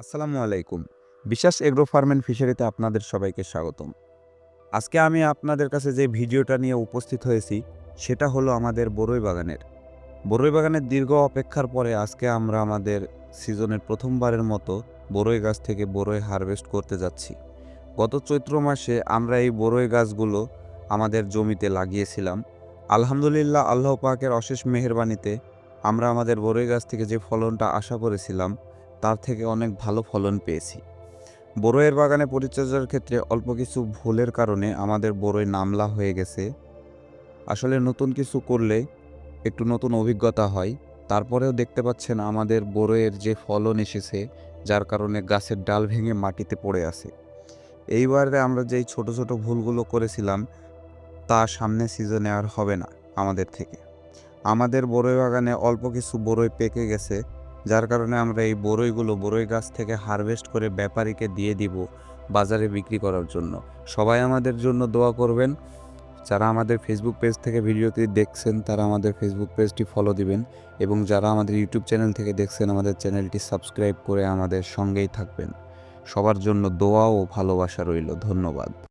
আসসালামু আলাইকুম। বিশ্বাস এগ্রো ফার্ম অ্যান্ড ফিশারিতে আপনাদের সবাইকে স্বাগতম। আজকে আমি আপনাদের কাছে যে ভিডিওটা নিয়ে উপস্থিত হয়েছি, সেটা হলো আমাদের বরই বাগানের। বরই বাগানের দীর্ঘ অপেক্ষার পরে আজকে আমরা আমাদের সিজনের প্রথমবারের মতো বরই গাছ থেকে বরই হারভেস্ট করতে যাচ্ছি। গত চৈত্র মাসে আমরা এই বরই গাছগুলো আমাদের জমিতে লাগিয়েছিলাম। আলহামদুলিল্লাহ, আল্লাহ পাকের অশেষ মেহেরবানিতে আমরা আমাদের বরই গাছ থেকে যে ফলনটা আশা করেছিলাম, তার থেকে অনেক ভালো ফলন পেয়েছি। বরইয়ের বাগানে পরিচর্যার ক্ষেত্রে অল্প কিছু ভুলের কারণে আমাদের বরই নামলা হয়ে গেছে। আসলে নতুন কিছু করলে একটু নতুন অভিজ্ঞতা হয়। তারপরেও দেখতে পাচ্ছেন আমাদের বরইয়ের যে ফলন এসেছে, যার কারণে গাছের ডাল ভেঙে মাটিতে পড়ে আছে। এইবারে আমরা যেই ছোট ছোট ভুলগুলো করেছিলাম, তা সামনের সিজনে আর হবে না আমাদের থেকে। আমাদের বরই বাগানে অল্প কিছু বরই পেকে গেছে, যার কারণে আমরা এই বরইগুলো বরই গাছ থেকে হারভেস্ট করে ব্যাপারীকে দিয়ে দিব বাজারে বিক্রি করার জন্য। সবাই আমাদের জন্য দোয়া করবেন। যারা আমাদের ফেসবুক পেজ থেকে ভিডিওটি দেখছেন, তারা আমাদের ফেসবুক পেজটি ফলো দিবেন, এবং যারা আমাদের ইউটিউব চ্যানেল থেকে দেখছেন, আমাদের চ্যানেলটি সাবস্ক্রাইব করে আমাদের সঙ্গেই থাকবেন। সবার জন্য দোয়া ও ভালোবাসা রইল। ধন্যবাদ।